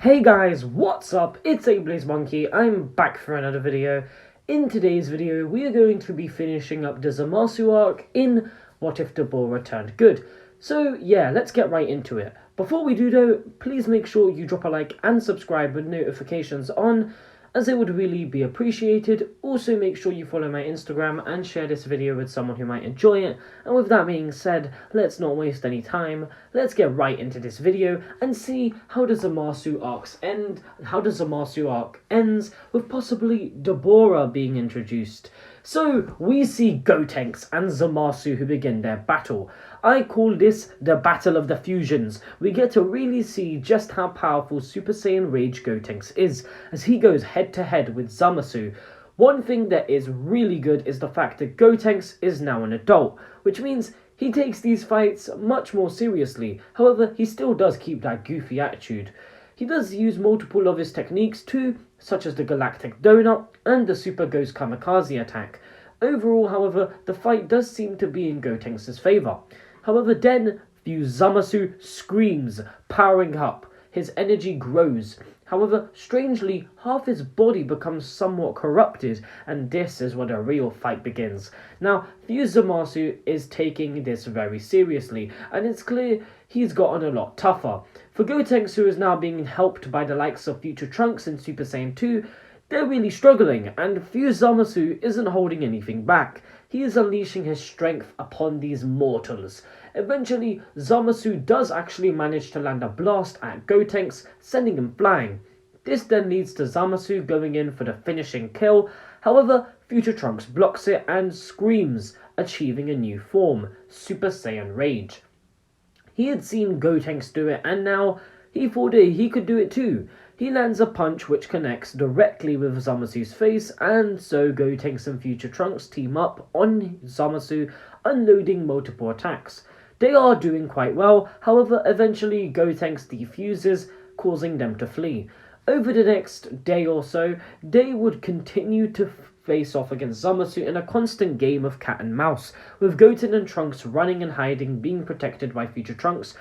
Hey guys, what's up? It's Monkey. I'm back for another video. In today's video, we are going to be finishing up the Zamasu arc in What If Dabura Turned Good. So yeah, let's get right into it. Before we do though, please make sure you drop a like and subscribe with notifications on, as it would really be appreciated. Also make sure you follow my Instagram and share this video with someone who might enjoy it. And with that being said, let's not waste any time. Let's get right into this video and see how the Zamasu arcs end, how the Zamasu arc ends with possibly Dabura being introduced. So we see Gotenks and Zamasu who begin their battle. I call this the Battle of the Fusions. We get to really see just how powerful Super Saiyan Rage Gotenks is, as he goes head to head with Zamasu. One thing that is really good is the fact that Gotenks is now an adult, which means he takes these fights much more seriously. However, he still does keep that goofy attitude. He does use multiple of his techniques too, such as the Galactic Donut and the Super Ghost Kamikaze attack. Overall, however, the fight does seem to be in Gotenks' favour. However, then Zamasu screams, powering up. His energy grows. However, strangely, half his body becomes somewhat corrupted, and this is where the real fight begins. Now, Zamasu is taking this very seriously, and it's clear he's gotten a lot tougher. For Gotenks, who is now being helped by the likes of Future Trunks and Super Saiyan 2, they're really struggling, and Zamasu isn't holding anything back. He is unleashing his strength upon these mortals. Eventually, Zamasu does actually manage to land a blast at Gotenks, sending him flying. This then leads to Zamasu going in for the finishing kill. However, Future Trunks blocks it and screams, achieving a new form, Super Saiyan Rage. He had seen Gotenks do it, and now he thought he could do it too. He lands a punch which connects directly with Zamasu's face, and so Gotenks and Future Trunks team up on Zamasu, unloading multiple attacks. They are doing quite well, however, eventually Gotenks defuses, causing them to flee. Over the next day or so, they would continue to face off against Zamasu in a constant game of cat and mouse, with Goten and Trunks running and hiding, being protected by Future Trunks,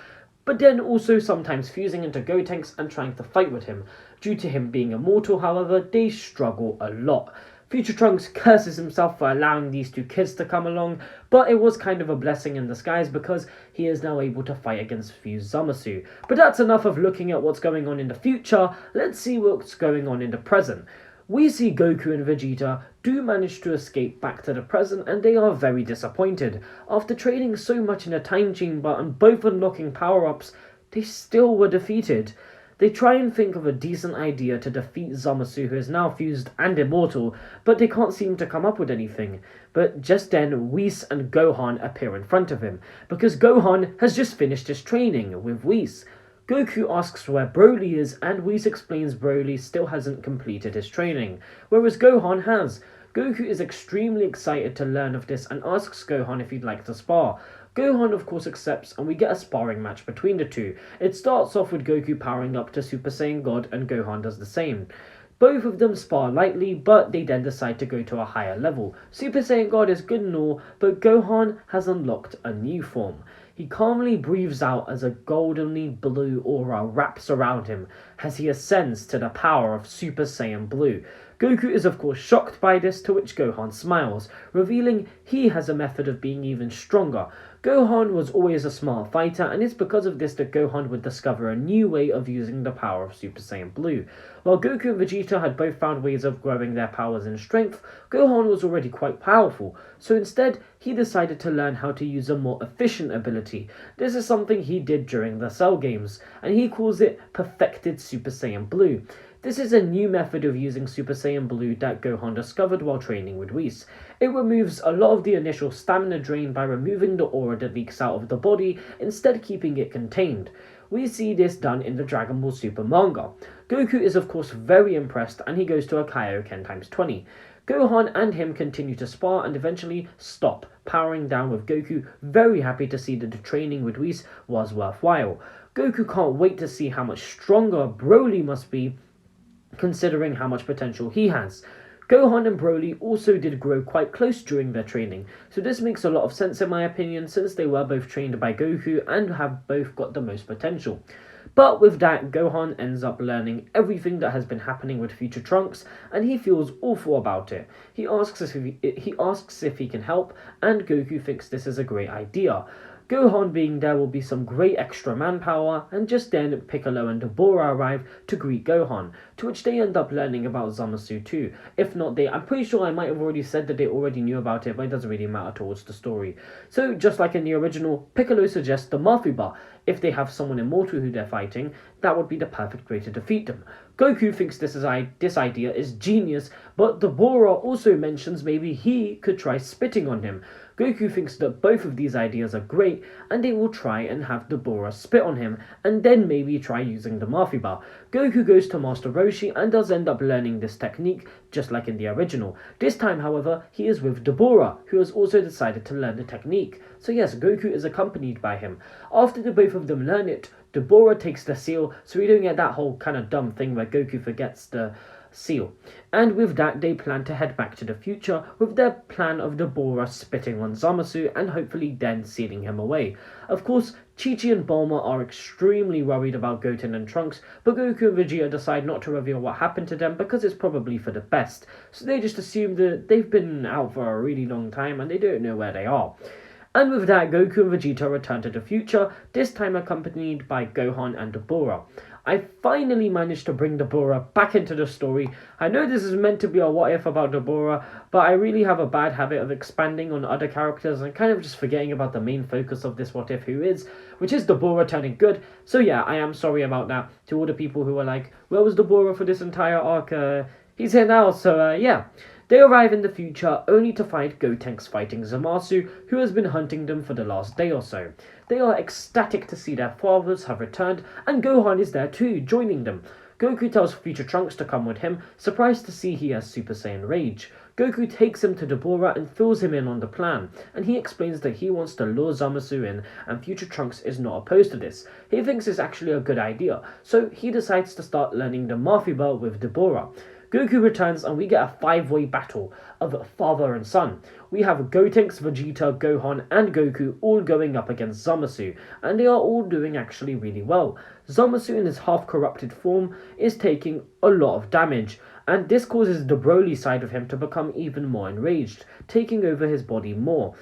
but then also sometimes fusing into Gotenks and trying to fight with him. Due to him being immortal, however, they struggle a lot. Future Trunks curses himself for allowing these two kids to come along, but it was kind of a blessing in disguise because he is now able to fight against Zamasu. But that's enough of looking at what's going on in the future. Let's see what's going on in the present. We see Goku and Vegeta do manage to escape back to the present, and they are very disappointed. After training so much in a time chamber and both unlocking power-ups, they still were defeated. They try and think of a decent idea to defeat Zamasu, who is now fused and immortal, but they can't seem to come up with anything. But just then, Whis and Gohan appear in front of him, because Gohan has just finished his training with Whis. Goku asks where Broly is, and Whis explains Broly still hasn't completed his training, whereas Gohan has. Goku is extremely excited to learn of this and asks Gohan if he'd like to spar. Gohan of course accepts, and we get a sparring match between the two. It starts off with Goku powering up to Super Saiyan God, and Gohan does the same. Both of them spar lightly, but they then decide to go to a higher level. Super Saiyan God is good and all, but Gohan has unlocked a new form. He calmly breathes out as a goldenly blue aura wraps around him as he ascends to the power of Super Saiyan Blue. Goku is of course shocked by this, to which Gohan smiles, revealing he has a method of being even stronger. Gohan was always a smart fighter, and it's because of this that Gohan would discover a new way of using the power of Super Saiyan Blue. While Goku and Vegeta had both found ways of growing their powers in strength, Gohan was already quite powerful, so instead he decided to learn how to use a more efficient ability. This is something he did during the Cell games, and he calls it Perfected Super Saiyan Blue. This is a new method of using Super Saiyan Blue that Gohan discovered while training with Whis. It removes a lot of the initial stamina drain by removing the aura that leaks out of the body, instead keeping it contained. We see this done in the Dragon Ball Super manga. Goku is of course very impressed, and he goes to a Kaioken times 20. Gohan and him continue to spar and eventually stop, powering down with Goku, very happy to see that the training with Whis was worthwhile. Goku can't wait to see how much stronger Broly must be, considering how much potential he has. Gohan and Broly also did grow quite close during their training, so this makes a lot of sense in my opinion, since they were both trained by Goku and have both got the most potential. But with that, Gohan ends up learning everything that has been happening with future Trunks, and he feels awful about it. He asks if he can help, and Goku thinks this is a great idea. Gohan being there will be some great extra manpower, and just then Piccolo and Dabura arrive to greet Gohan, to which they end up learning about Zamasu too. If not, I'm pretty sure I might have already said that they already knew about it, but it doesn't really matter towards the story. So just like in the original, Piccolo suggests the Mafuba. If they have someone immortal who they're fighting, that would be the perfect way to defeat them. Goku thinks this idea is genius, but Dabura also mentions maybe he could try spitting on him. Goku thinks that both of these ideas are great, and they will try and have Dabura spit on him, and then maybe try using the Mafuba. Goku goes to Master Roshi and does end up learning this technique, just like in the original. This time, however, he is with Dabura, who has also decided to learn the technique. So yes, Goku is accompanied by him. After the both of them learn it, Dabura takes the seal, so we don't get that whole kind of dumb thing where Goku forgets the seal. And with that, they plan to head back to the future with their plan of Dabura spitting on Zamasu and hopefully then sealing him away. Of course, Chi-Chi and Bulma are extremely worried about Goten and Trunks, but Goku and Vegeta decide not to reveal what happened to them because it's probably for the best. So they just assume that they've been out for a really long time and they don't know where they are. And with that, Goku and Vegeta return to the future, this time accompanied by Gohan and Dabura. I finally managed to bring Dabura back into the story. I know this is meant to be a what if about Dabura, but I really have a bad habit of expanding on other characters and kind of just forgetting about the main focus of this what if, which is Dabura turning good. So yeah, I am sorry about that to all the people who were like, where was Dabura for this entire arc? He's here now, so yeah. They arrive in the future only to find Gotenks fighting Zamasu, who has been hunting them for the last day or so. They are ecstatic to see their fathers have returned, and Gohan is there too, joining them. Goku tells future Trunks to come with him, surprised to see he has Super Saiyan Rage. Goku takes him to Dabura and fills him in on the plan, and he explains that he wants to lure Zamasu in, and future Trunks is not opposed to this. He thinks it's actually a good idea, so he decides to start learning the Mafuba with Dabura. Goku returns and we get a 5-way battle of father and son. We have Gotenks, Vegeta, Gohan and Goku all going up against Zamasu, and they are all doing actually really well. Zamasu in his half-corrupted form is taking a lot of damage, and this causes the Broly side of him to become even more enraged, taking over his body more.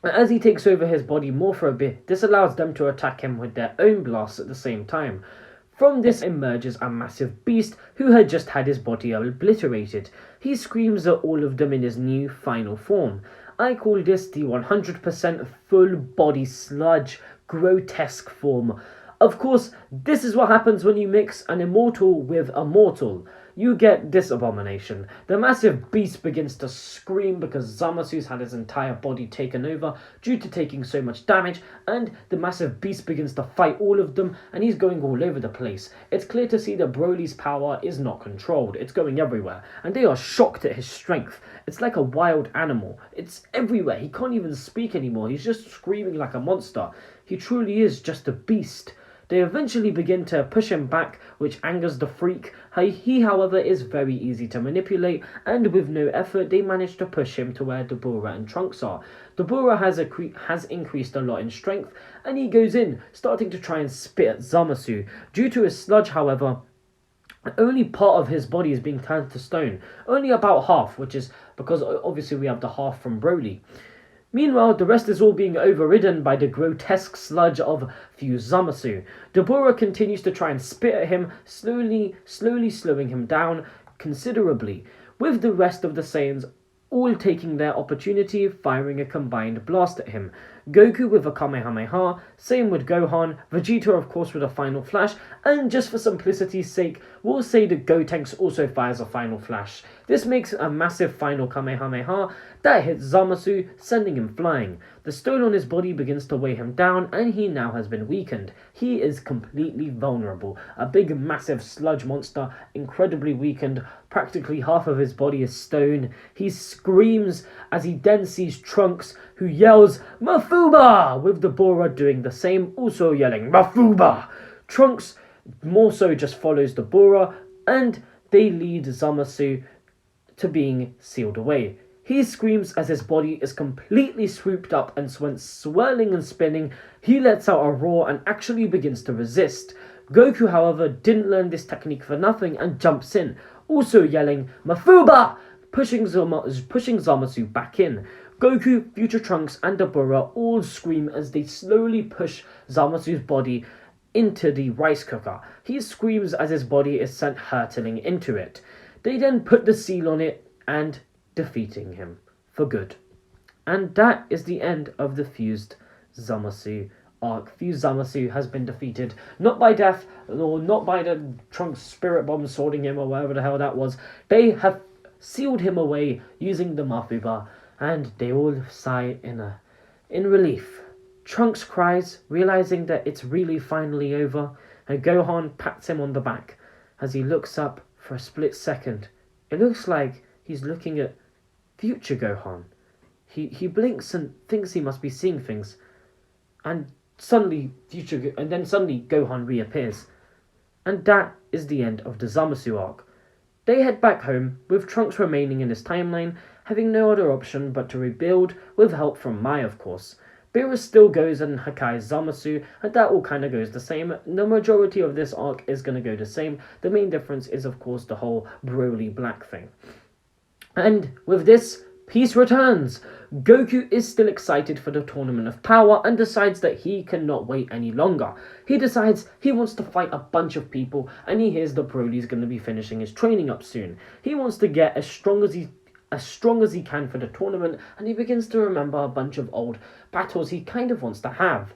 As he takes over his body more for a bit, this allows them to attack him with their own blasts at the same time. From this emerges a massive beast who had just had his body obliterated. He screams at all of them in his new final form. I call this the 100% full body sludge grotesque form. Of course, this is what happens when you mix an immortal with a mortal. You get this abomination. The massive beast begins to scream because Zamasu's had his entire body taken over due to taking so much damage, and the massive beast begins to fight all of them, and he's going all over the place. It's clear to see that Broly's power is not controlled. It's going everywhere, and they are shocked at his strength. It's like a wild animal. It's everywhere. He can't even speak anymore. He's just screaming like a monster. He truly is just a beast. They eventually begin to push him back, which angers the freak. He, however, is very easy to manipulate, and with no effort, they manage to push him to where Dabura and Trunks are. Dabura has increased a lot in strength, and he goes in, starting to try and spit at Zamasu. Due to his sludge, however, only part of his body is being turned to stone. Only about half, which is because obviously we have the half from Broly. Meanwhile, the rest is all being overridden by the grotesque sludge of fused Zamasu. Dabura continues to try and spit at him, slowly slowing him down considerably, with the rest of the Saiyans all taking their opportunity, firing a combined blast at him. Goku with a Kamehameha, same with Gohan, Vegeta of course with a final flash, and just for simplicity's sake, we'll say that Gotenks also fires a final flash. This makes a massive final Kamehameha that hits Zamasu, sending him flying. The stone on his body begins to weigh him down, and he now has been weakened. He is completely vulnerable. A big massive sludge monster, incredibly weakened, practically half of his body is stone. He screams as he then sees Trunks, who yells, "Mafuba!" with Dabura doing the same, also yelling, "Mafuba!" Trunks more so just follows Dabura, and they lead Zamasu to being sealed away. He screams as his body is completely swooped up, and when swirling and spinning, he lets out a roar and actually begins to resist. Goku, however, didn't learn this technique for nothing and jumps in, also yelling, "Mafuba!" pushing Zamasu back in. Goku, Future Trunks, and Dabura all scream as they slowly push Zamasu's body into the rice cooker. He screams as his body is sent hurtling into it. They then put the seal on it and defeating him for good. And that is the end of the Fused Zamasu arc. Fused Zamasu has been defeated, not by death, or not by the Trunks spirit bomb sorting him, or whatever the hell that was. They have sealed him away using the Mafuba, and they all sigh in relief. Trunks cries, realizing that it's really finally over, and Gohan pats him on the back. As he looks up for a split second, it looks like he's looking at future Gohan. He blinks and thinks he must be seeing things, and suddenly Gohan reappears. And that is the end of the Zamasu arc. They head back home, with Trunks remaining in his timeline, having no other option but to rebuild, with help from Mai, of course. Beerus still goes and Hakai's Zamasu, and that all kind of goes the same. The majority of this arc is going to go the same. The main difference is, of course, the whole Broly Black thing. And with this, peace returns. Goku is still excited for the Tournament of Power and decides that he cannot wait any longer. He decides he wants to fight a bunch of people, and he hears that Broly's going to be finishing his training up soon. He wants to get as strong as he can for the tournament, and he begins to remember a bunch of old battles he kind of wants to have.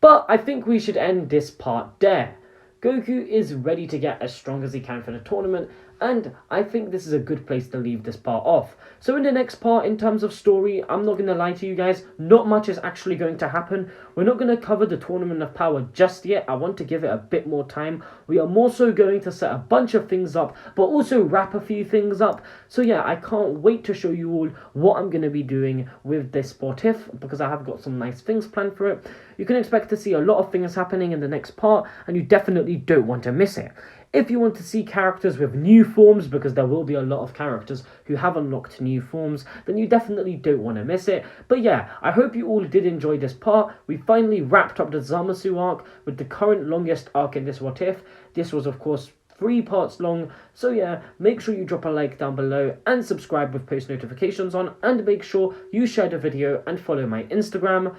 But I think we should end this part there. Goku is ready to get as strong as he can for the tournament, and I think this is a good place to leave this part off. So in the next part, in terms of story, I'm not going to lie to you guys, not much is actually going to happen. We're not going to cover the Tournament of Power just yet. I want to give it a bit more time. We are more so going to set a bunch of things up, but also wrap a few things up. So yeah, I can't wait to show you all what I'm going to be doing with this sportif, because I have got some nice things planned for it. You can expect to see a lot of things happening in the next part, and you definitely don't want to miss it. If you want to see characters with new forms, because there will be a lot of characters who have unlocked new forms, then you definitely don't want to miss it. But yeah, I hope you all did enjoy this part. We finally wrapped up the Zamasu arc with the current longest arc in this What If. This was, of course, 3 parts long. So yeah, make sure you drop a like down below and subscribe with post notifications on, and make sure you share the video and follow my Instagram.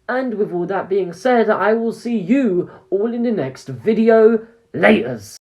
And with all that being said, I will see you all in the next video. Laters.